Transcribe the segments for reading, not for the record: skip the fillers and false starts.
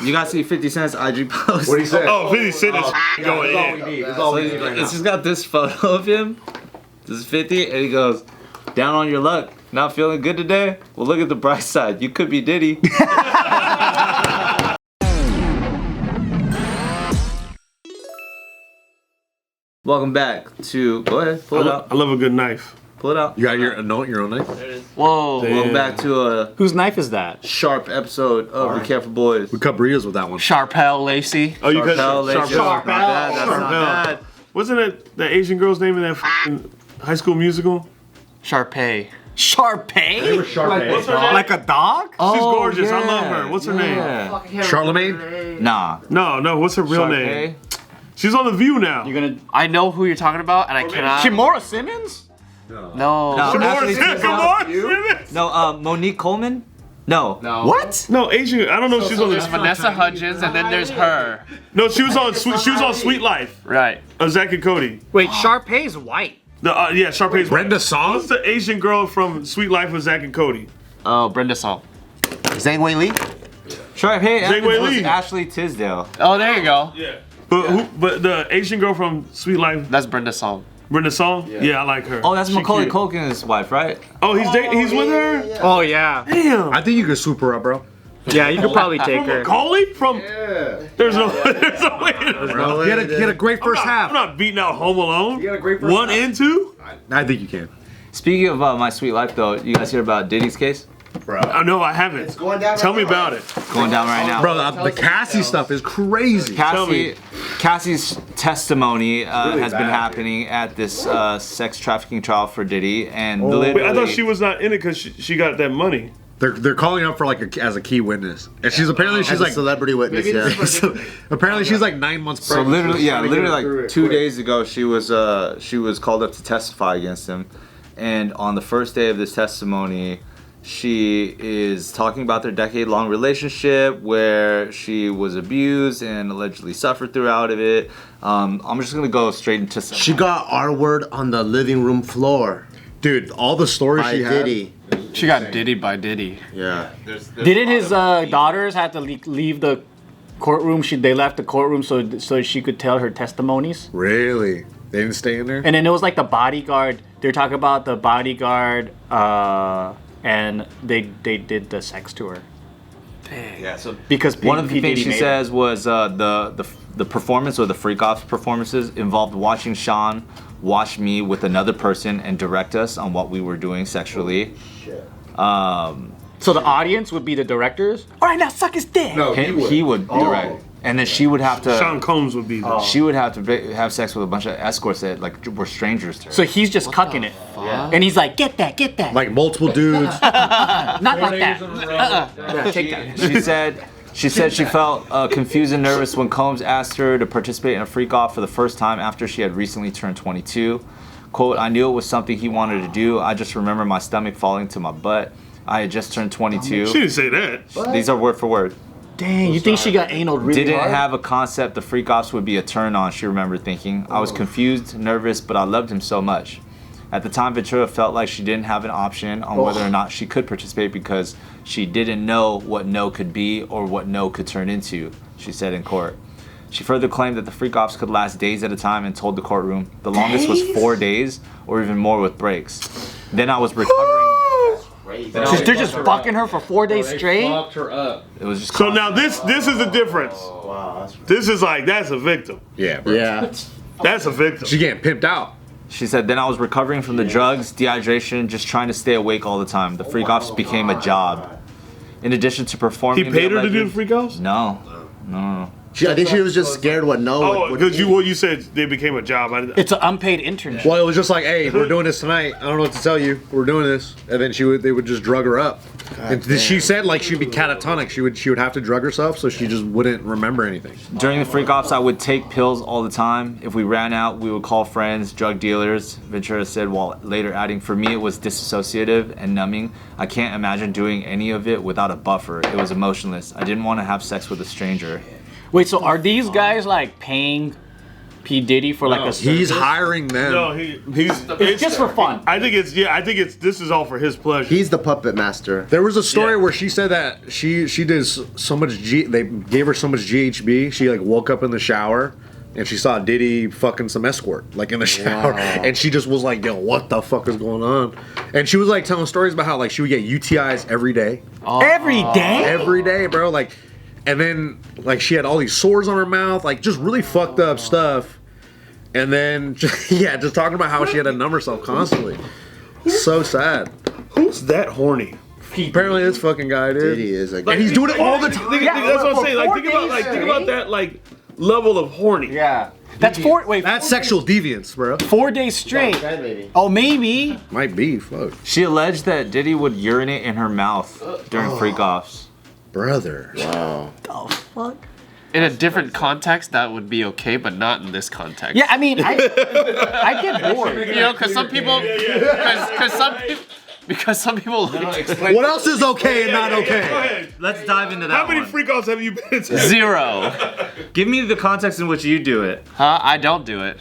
You guys see 50 Cent's IG post? What do you say? Oh, 50 Cent is going in. That's all we need right now. It's just got this photo of him. This is 50, and he goes, "Down on your luck. Not feeling good today? Well, look at the bright side. You could be Diddy." Welcome back to. Go ahead, pull it out. I love a good knife. Pull it out. You got your own knife? There it is. Whoa. Damn. Welcome back to a Whose knife is that? sharp episode of The Careful Boys. We cut burritos with that one. Shapel Lacey. Oh, you cut Shapel Lacey. Shapel. Not bad, that's not bad. Wasn't it the Asian girl's name in that High School Musical? Sharpay. They Sharpay? were Sharpay. What's her name? Like a dog? She's gorgeous. I love her. What's her name? Charlemagne? Nah. No. What's her real name? She's on The View now. You're gonna. I know who you're talking about, and I cannot. Kimora Simmons? No. No, actually, No, Monique Coleman? No. What? no, Asian. I don't know if she's on There's this. Vanessa Hudgens, and then there's her. No, she was on Sweet Life. Right. Zach and Cody. Wait, Sharpay's white. Yeah, Sharpay's. Brenda Song? What's the Asian girl from Sweet Life with Zach and Cody? Oh, Brenda Song. Zhang Wei Li? Sure, hey, Zhang Wei was Li. Ashley Tisdale. Oh, there you go. Yeah. But the Asian girl from Sweet Life, That's Brenda Song. Brenda Song? Yeah, I like her. Oh, that's She Macaulay cute. Culkin's wife, right? Oh, he's with her? Oh, yeah. Damn. I think you could swoop her up, bro. Yeah, you could probably take her. Macaulay from. There's no way. He had a great first I'm half. not beating out Home Alone. had a great first 1 half. and 2? I think you can. Speaking of My Sweet Life, though, you guys hear about Diddy's case? No, I haven't. Tell me about it. Going down right now. Bro, the Cassie stuff is crazy. Cassie's testimony has been happening at this sex trafficking trial for Diddy, and Wait, I thought literally, she was not in it because she got that money. They're calling up for as a key witness, and she's like celebrity witness. Yeah. apparently she's like 9 months so pregnant. literally like 2 days ago, she was called up to testify against him, and on the first day of this testimony, she is talking about their decade-long relationship where she was abused and allegedly suffered throughout of it. I'm just gonna go straight into some. She got R word on the living room floor Dude, all the stories by she had. Diddy. She got Diddy by Diddy. Yeah. Didn't his daughters have to leave the courtroom? They left the courtroom so she could tell her testimonies. Really? They didn't stay in there? And then it was like the bodyguard. They're talking about the bodyguard, and they did the sex to her. Yeah, so Because one of the P. things Diddy she made says was the performance or the freak off performances involved watching Sean watch me with another person and direct us on what we were doing sexually. So the audience would be the directors. All right, now suck his dick. No, He would direct, and then she would have to. Sean Combs would be there. She would have to have sex with a bunch of escorts that like were strangers to her. So he's just cucking it, and he's like, "Get that, Like multiple dudes. not like that, take that." She said she felt confused and nervous when Combs asked her to participate in a freak off for the first time after she had recently turned 22. Quote, "I knew it was something he wanted to do. I just remember my stomach falling to my butt. I had just turned 22. She didn't say that. These are word for word. Dang, you think she got anal really Didn't hard? have a concept the freak offs would be a turn on, she remembered thinking. I was confused, nervous, but I loved him so much. At the time, Ventura felt like she didn't have an option on whether or not she could participate because she didn't know what no could be or what no could turn into," she said in court. She further claimed that the freak offs could last days at a time and told the courtroom the longest was 4 days or even more with breaks. Then I was recovering. They're just fucking her for 4 days straight. It was just So now this is the difference. This is like, that's a victim. Yeah, bro. Yeah. That's a victim. She getting pimped out. She said, then I was recovering from the drugs, dehydration, just trying to stay awake all the time. The freak offs became a job. In addition to performing, He paid her to do the freak offs? No. I think she was just scared what no. Oh, would because be. you said they became a job. It's an unpaid internship. Well, it was just like, hey, we're doing this tonight. I don't know what to tell you. We're doing this. And then they would just drug her up. And she said like she'd be catatonic. She would have to drug herself so she just wouldn't remember anything. During the freak offs, I would take pills all the time. If we ran out, we would call friends, drug dealers, Ventura said, while later adding, for me it was disassociative and numbing. I can't imagine doing any of it without a buffer. It was emotionless. I didn't want to have sex with a stranger. Wait, so are these guys like paying P Diddy for like a service? He's hiring them. No, he's. It's just for fun. I think it's. This is all for his pleasure. He's the puppet master. There was a story where she said that she did so much they gave her so much GHB, she like woke up in the shower and she saw Diddy fucking some escort like in the shower, and she just was like, yo, what the fuck is going on? And she was like telling stories about how like she would get UTIs every day. Every day? Every day, bro. Like, and then like she had all these sores on her mouth, like just really fucked up stuff. And then just talking about how she had to numb herself constantly. So sad. Who's that horny? Apparently this fucking guy, dude. Diddy is like, And he's doing it all the time. That's what I'm saying. Like, think about that like level of horny. Yeah. That's That's sexual deviance, bro. 4 days straight. maybe. Oh, maybe. Might be, fuck. She alleged that Diddy would urinate in her mouth during freak-offs. Brother. Wow. Oh, fuck. In a different context, that would be okay, but not in this context. Yeah, I mean, I get bored. You know, because some people, because some people. What else is okay and not Go okay? ahead. Let's dive into that How many one. freak-offs have you been to? 0. Give me the context in which you do it. Huh? I don't do it,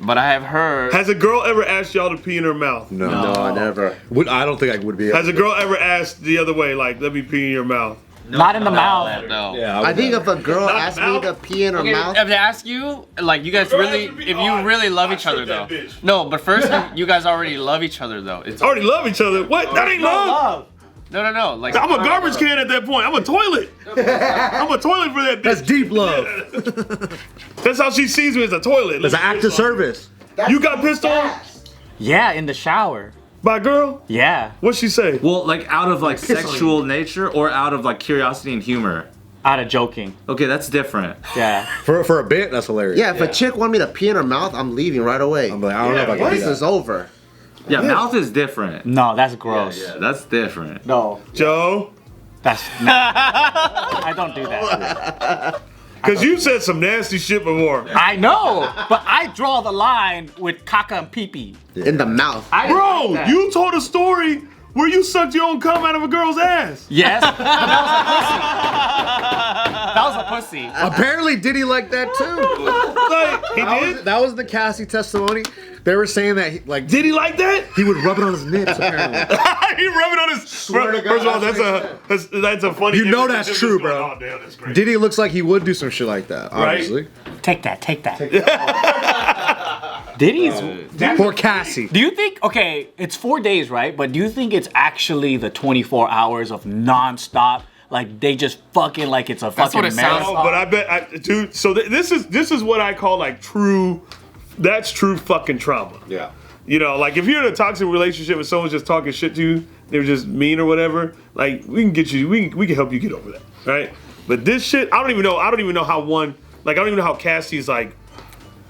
but I have heard. Has a girl ever asked y'all to pee in her mouth? No, never. I don't think I would be. Has a girl ever asked the other way, like, let me pee in your mouth? Not in the mouth. No. Yeah, I think if a girl Not asked me mouth. to pee in her mouth, If they ask you, like, you guys Girl really, has to be- if oh, you really love I each other shook that though. bitch. No, but first, you guys already love each other though. It's Already love each other. What? That ain't love. no. Like I'm a garbage can at that point. I'm a toilet. I'm a toilet for that bitch. that's deep love. That's how she sees me as a toilet. That's an act of service. You got pissed on Yeah, in the shower. by a girl? Yeah. What'd she say? Well, like out of like sexual nature or out of like curiosity and humor? Out of joking. Okay, that's different. Yeah. For a bit, that's hilarious. yeah, if a chick want me to pee in her mouth, I'm leaving right away. I'm like, I don't know if I can This do that. is over. Yeah, mouth is different. No, that's gross. Yeah, that's different. No. Joe? That's I don't do that. Because you said some nasty shit before. I know, but I draw the line with caca and pee-pee. In the mouth. Bro, you told a story where you sucked your own cum out of a girl's ass. Yes, but that was a pussy. Apparently Diddy liked that too. Like, he did? That was the Cassie testimony. They were saying that Did he like that? he would rub it on his nips apparently. He rubbed it on his. Swear to God, First of all, that's that's a funny. You know image. that's It's true, just like, bro. Oh, damn, that's great. Diddy looks like he would do some shit like that, obviously. Take that. Diddy's. Poor Cassie. Do you think? Okay, it's 4 days, right? But do you think it's actually the 24 hours of nonstop? Like they just fucking like it's a That's what fucking it sounds No, marathon. but I bet, dude. So this is what I call like true. That's true fucking trauma. Yeah. You know, like if you're in a toxic relationship and someone's just talking shit to you, they're just mean or whatever. Like we can get you, we can help you get over that, right? But this shit, I don't even know how I don't even know how Cassie's like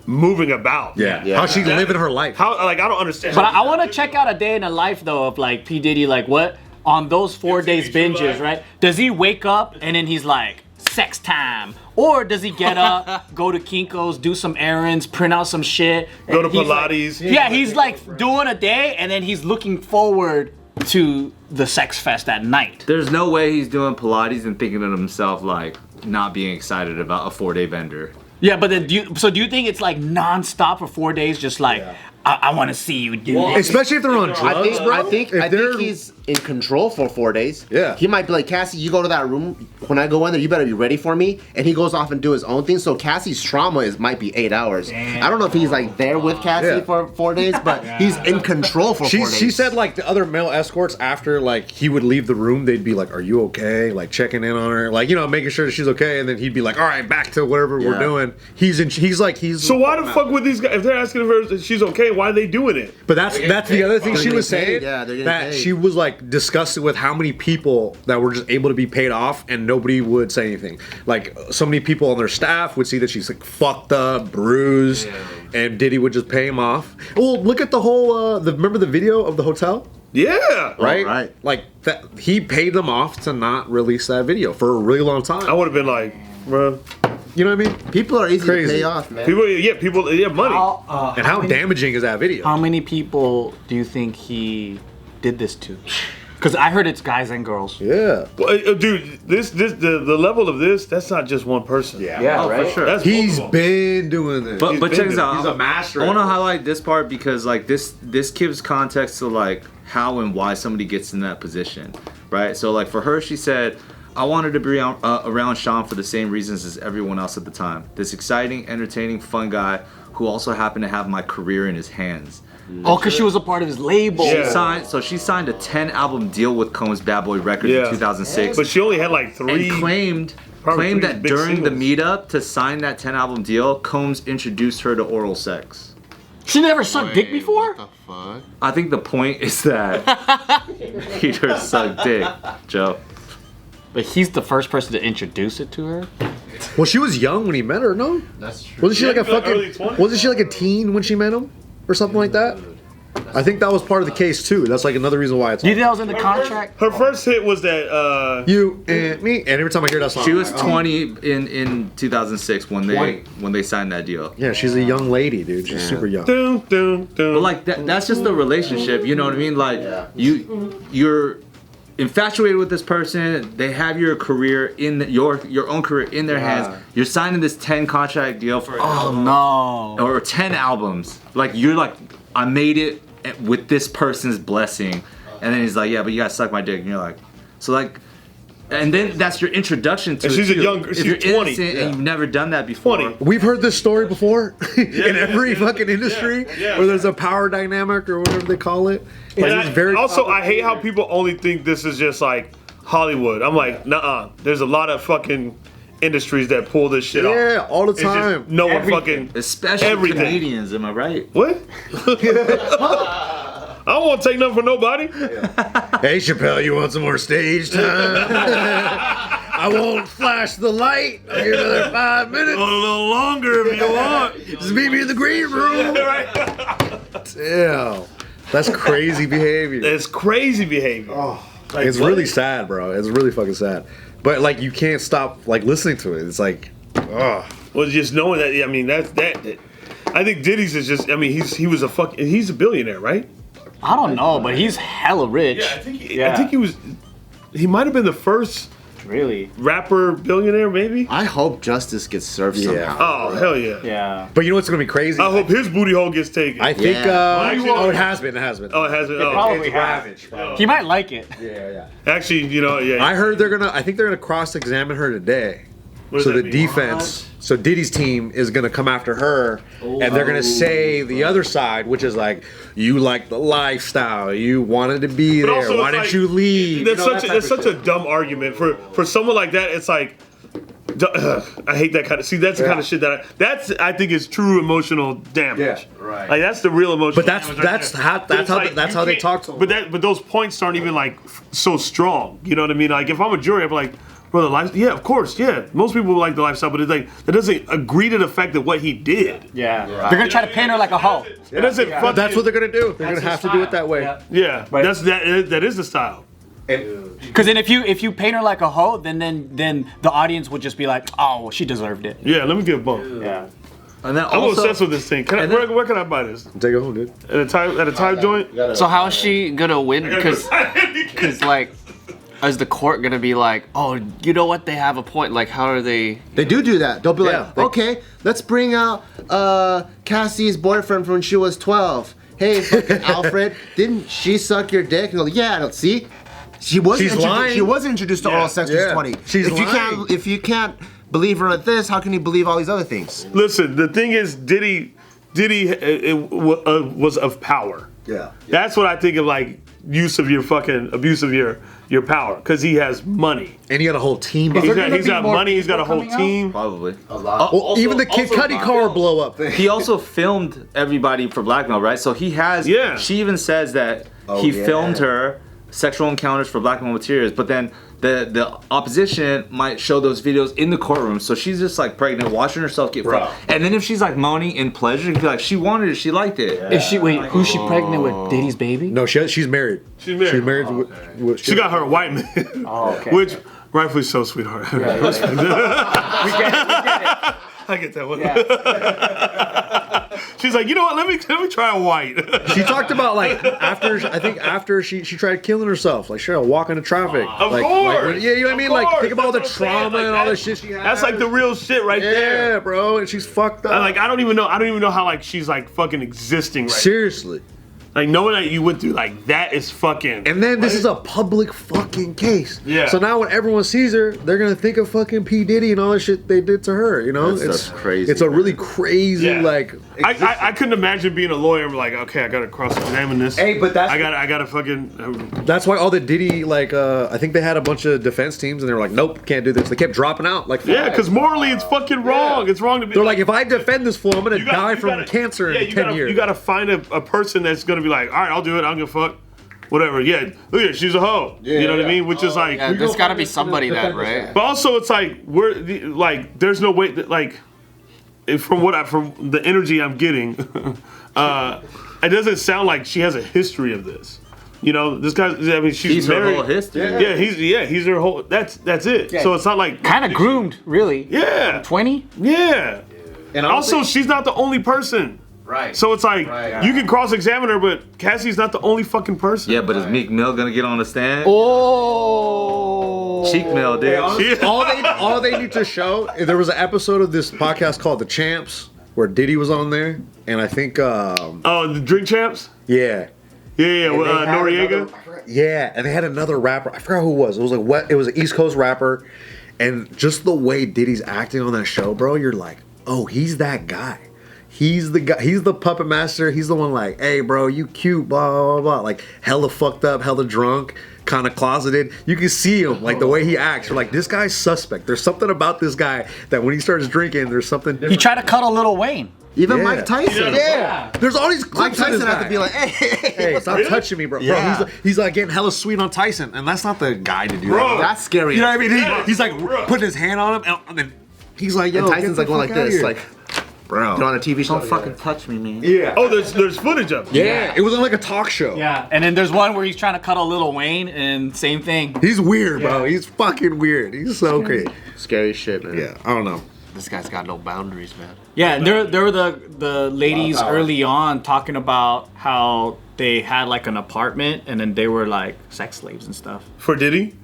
moving about. Yeah. How she's living her life. How like I don't understand. But I want to check out a day in the life though of like P Diddy. Like what on those 4 days True binges, life. right? Does he wake up and then he's like sex time, or does he get up, go to Kinko's, do some errands, print out some shit, Go to and he's like- Pilates. yeah, he's like doing a day, and then he's looking forward to the sex fest at night. There's no way he's doing Pilates and thinking to himself like not being excited about a 4-day bender. Yeah, but then do you think it's like nonstop for 4 days, just like I want to see you do this? Especially if they're on drugs, I think, bro. I think If they're- he's in control for 4 days. Yeah. He might be like, Cassie, you go to that room. When I go in there, you better be ready for me. And he goes off and do his own thing. So Cassie's trauma might be 8 hours. I don't know if he's like there with Cassie Yeah. for 4 days, but he's in control for 4 days. She said like the other male escorts after like he would leave the room, they'd be like, "Are you okay?" Like checking in on her, like making sure that she's okay, and then he'd be like, "All right, back to whatever we're doing." He's So why the fuck would these guys? If they're asking her if she's okay, why are they doing it? But that's the other thing They're she was getting saying. paid, yeah, they're getting that paid. she was like disgusted with how many people that were just able to be paid off and nobody would say anything. Like so many people on their staff would see that she's like fucked up, bruised, and Diddy would just pay him off. Well, look at the whole. Remember the video of the hotel? Yeah. Right? right. Like that, he paid them off to not release that video for a really long time. I would have been like, bro. You know what I mean? People are easy Crazy. to pay off, man. People, money. And how damaging is that video? How many people do you think he did this to? Because I heard it's guys and girls. Yeah. Well, dude, the level of this, that's not just one person. Yeah, right. For sure. That's He's multiple. been doing this. But check this out. He's a master. I want to at this. highlight this part because like this gives context to like how and why somebody gets in that position, right? So like for her, she said, I wanted to be around Sean for the same reasons as everyone else at the time. This exciting, entertaining, fun guy who also happened to have my career in his hands. Oh, because she was a part of his label. Yeah. She signed a 10-album deal with Combs Bad Boy Records Yeah. in 2006. But she only had like three. And claimed three that big during the singles. meetup to sign that 10-album deal, Combs introduced her to oral sex. She never sucked dick before? What the fuck? I think the point is that Peter sucked dick, Joe. But he's the first person to introduce it to her? Well, she was young when he met her, no? That's true. Wasn't she like a Yeah, early fucking? 20s. Wasn't she like a teen when she met him, or something like that? I think that was part of the case too. That's like another reason why it's Do you think that was in the contract? Her first hit was that. you and me. And every time I hear that song, She was I'm like, 20 in 2006 when they signed that deal. yeah, she's a young lady, dude. She's super young. Dun, dun, dun. But like that's just the relationship, you know what I mean? Like you're infatuated with this person. They have your career in your own career in their hands. You're signing this 10 contract deal for Oh, no. or 10 albums. Like you're like, I made it with this person's blessing, and then he's like, yeah, but you gotta suck my dick, and you're like, so like, and then that's your introduction to. And it she's a too. young- If she's you're 20, innocent yeah. and you've never done that before. 20. We've heard this story before in every fucking industry yeah. where there's a power dynamic or whatever they call it. Like, And it's very also, I hate how people only think this is just like Hollywood. I'm like, nuh-uh. There's a lot of fucking industries that pull this shit off. yeah, all the It's just time. no one fucking. Especially Everything. comedians, am I right? What? I don't want to take nothing from nobody. Hey Chappelle, you want some more stage time? I won't flash the light. I'll give you another 5 minutes. A little longer if you want. Just meet me in the green room. Damn, that's crazy behavior. It's crazy behavior. Like, It's what? really sad, bro. It's really fucking sad. But like, you can't stop like listening to it. It's like, ugh. Well, just knowing that. I mean, that. I think Diddy's is just. I mean, he's a billionaire, right? I don't know, but he's hella rich. I think he was. He might have been the first Really? rapper billionaire, maybe. I hope justice gets served somehow. Oh hell yeah! Yeah. But you know what's gonna be crazy? I hope his booty hole gets taken. I think. Actually- Oh, it has been. It has been. Oh, it hasn't. Oh, Probably It's has. ravaged, bro. He might like it. Yeah. actually, yeah. I heard I think they're gonna cross-examine her today. What does So that the mean? defense, so Diddy's team is gonna come after her, and they're gonna say the other side, which is like, you like the lifestyle, you wanted to be But there, also, why it's didn't like- you leave? That's You know, such that type a of dumb argument for someone like that. It's like. I hate that kind of. See, that's the kind of shit that I think is true emotional damage. Yeah, right. Like that's the real emotional. But that's damage right that's there. how But that's it's how like, that's you how they can't- talk to But those points aren't even like so strong. You know what I mean? Like if I'm a jury, I'm like, bro, the life. Yeah, of course. Yeah, most people like the lifestyle, but it's like that doesn't agree to the fact that what he did. Yeah. They're gonna try to paint her like a hoe. It doesn't. fucking- That's what they're gonna do. They're gonna have to do it that way. Yeah, that is the style. Because then if you paint her like a hoe, then the audience would just be like, oh, she deserved it. Yeah, let me get a bump. Yeah. And then I'm also, obsessed with this thing. Where can I buy this? Take it home, dude. At a Thai joint? So how is she gonna win? Because like, is the court gonna be like, oh, you know what? They have a point. Like, how are they? They do that. They'll be Yeah, like, they- okay, let's bring out Cassie's boyfriend from when she was 12. Hey, fucking Alfred, didn't she suck your dick? And they'll, yeah, and see, she wasn't She's lying. She wasn't introduced to oral sex when she was 20. She's lying. If you can't believe her at this, how can you believe all these other things? Listen, the thing is, Diddy was of power. Yeah. That's what I think of, like use of your fucking abuse of your power, because he has money. And he got a whole team. Is He's there got, gonna he's be got more money. He's got a whole people team. probably. Well, even the Kid Cudi car blow up thing. He also filmed everybody for blackmail, right? So he has. Yeah. She even says that he filmed her sexual encounters for blackmail materials, but then the opposition might show those videos in the courtroom. So she's just like pregnant, watching herself get fucked. And then if she's like moaning in pleasure, you'd be like, she wanted it, she liked it. Is she who's she pregnant with? Diddy's baby? No, she's married. She's married. She's married. With She got her a white man. Oh, okay. Which rightfully so, sweetheart. We get it. I get that one. She's like, you know what? Let me try a white. She talked about like after she tried killing herself, like she walk into traffic. Of like, course. Like, yeah, you know what I mean? Like think about all the trauma and all the shit she had. That's like the real shit right there. Yeah, bro, and she's fucked up. Like I don't even know how like she's like fucking existing right Seriously. Like knowing that you went through like that is fucking. And then this is a public fucking case. Yeah. So now when everyone sees her, they're gonna think of fucking P Diddy and all the shit they did to her. You know, That's crazy. It's a really crazy Yeah. like. I couldn't imagine being a lawyer and be like, okay, I gotta cross-examine this. Hey, but that's I gotta fucking. That's why all the Diddy like I think they had a bunch of defense teams and they were like, nope, can't do this. They kept dropping out like. Yeah, because morally it's fucking wrong. It's wrong to be. They're like, if I defend this fool, I'm gonna You gotta- die you from gotta- cancer in 10 years. You gotta find a person that's gonna be like, all right, I'll do it. I don't give a fuck. Whatever. Yeah. Look at her. She's a hoe. You know what I mean? Which is like. Yeah, there's got to be somebody that, right? But also, it's like there's no way that like, from the energy I'm getting, it doesn't sound like she has a history of this. You know, this guy. I mean, she's her married. whole history. Yeah, he's her whole. That's it. So it's not like Kind of groomed, really. Yeah. 20? Yeah. And also, she's not the only person. Right. So it's like you can cross-examine her, but Cassie's not the only fucking person. Yeah, but is Meek Mill gonna get on the stand? Oh. Cheek Mill, dude. all they need to show. There was an episode of this podcast called The Champs where Diddy was on there, and I think Oh, the Drink Champs. yeah. Yeah, with Noriega. Yeah, and they had another rapper. I forgot who it was. It was like it was an East Coast rapper, and just the way Diddy's acting on that show, bro, you're like, oh, he's that guy. He's the guy. He's the puppet master. He's the one like, hey, bro, you cute, blah blah blah. Like hella fucked up, hella drunk, kind of closeted. You can see him like the way he acts. You're like, this guy's suspect. There's something about this guy that when he starts drinking, there's something different. He tried to cuddle Lil Wayne. Even Yeah. Mike Tyson. Yeah. There's all these Mike clips of this Tyson had guy. to be like, hey, Stop touching me, bro. Yeah. Bro, he's like getting hella sweet on Tyson, and that's not the guy to do Bro. that. that's scary. You know what I mean? Yeah. He's like Bro. putting his hand on him, and then he's like, yo, And Tyson's get like the going like fuck outta this, here. like bro. on a TV show. Don't fucking touch me, man. Yeah. Oh, there's footage of it. Yeah, it was on like a talk show. Yeah. And then there's one where he's trying to cuddle Lil Wayne, and same thing. He's weird, bro. He's fucking weird. He's so crazy. Scary shit, man. Yeah, I don't know. This guy's got no boundaries, man. Yeah, and there were the ladies early on talking about how they had like an apartment, and then they were like sex slaves and stuff. For Diddy?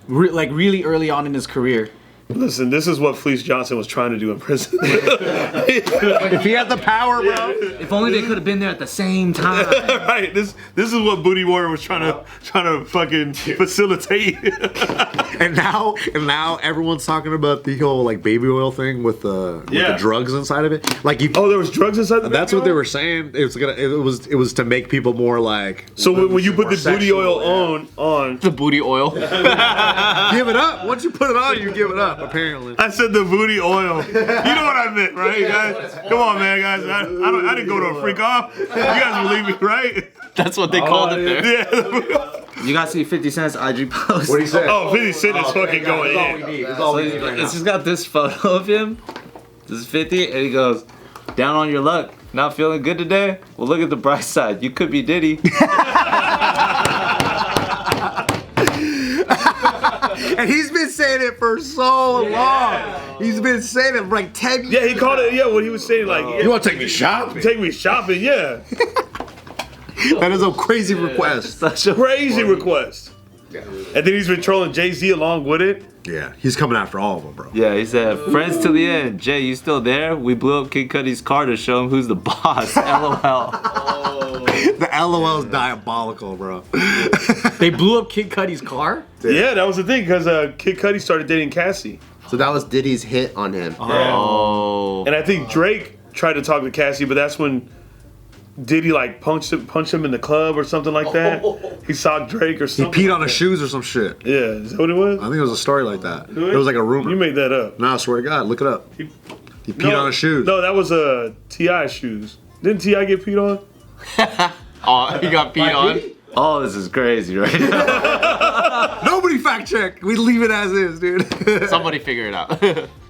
Like really early on in his career. Listen, this is what Fleece Johnson was trying to do in prison. If he had the power, bro. If only they could have been there at the same time. Right. This is what Booty Warrior was trying to fucking facilitate. And now everyone's talking about the whole like baby oil thing with the drugs inside of it. Like you. Oh, there was drugs inside the That's baby what they oil? were saying. It was to make people more like. So when you put the booty sexual, oil on, The booty oil. give it up. Once you put it on, you give it up. Apparently. I said the booty oil. You know what I meant, right, guys? Come on, man, guys. I didn't go to a freak off. You guys believe me, right? That's what they called it there. Yeah. You guys see 50 Cent's IG post? What do you say? Oh, 50 Cent is fucking going in. So it's just got this photo of him. This is 50, and he goes, down on your luck. Not feeling good today? Well, look at the bright side. You could be Diddy. And he's been saying it for so long. He's been saying it for like 10 years. Yeah, he called it. Yeah, what he was saying, like, You want to take me shopping? take me shopping. Yeah, That is a crazy request. Such a crazy request. And then he's been trolling Jay-Z along with it. Yeah, he's coming after all of them, bro. Yeah, he said, friends till the end. Jay, you still there? We blew up Kid Cudi's car to show him who's the boss. LOL. The LOL is diabolical, bro. They blew up Kid Cudi's car? Yeah, that was the thing because Kid Cudi started dating Cassie, So that was Diddy's hit on him. Oh. and I think Drake tried to talk to Cassie, but that's when Diddy like punched him in the club or something like that. He saw Drake or He something. peed on his shoes or some shit. Yeah, is that what it was? I think it was a story like that. It was like a rumor. You made that up. No, I swear to God, look it up. He peed on his shoes. No, that was T.I. shoes. Didn't T.I. get peed on? Oh, he got peed on. Oh, this is crazy right now. Nobody fact check. We leave it as is, dude. Somebody figure it out.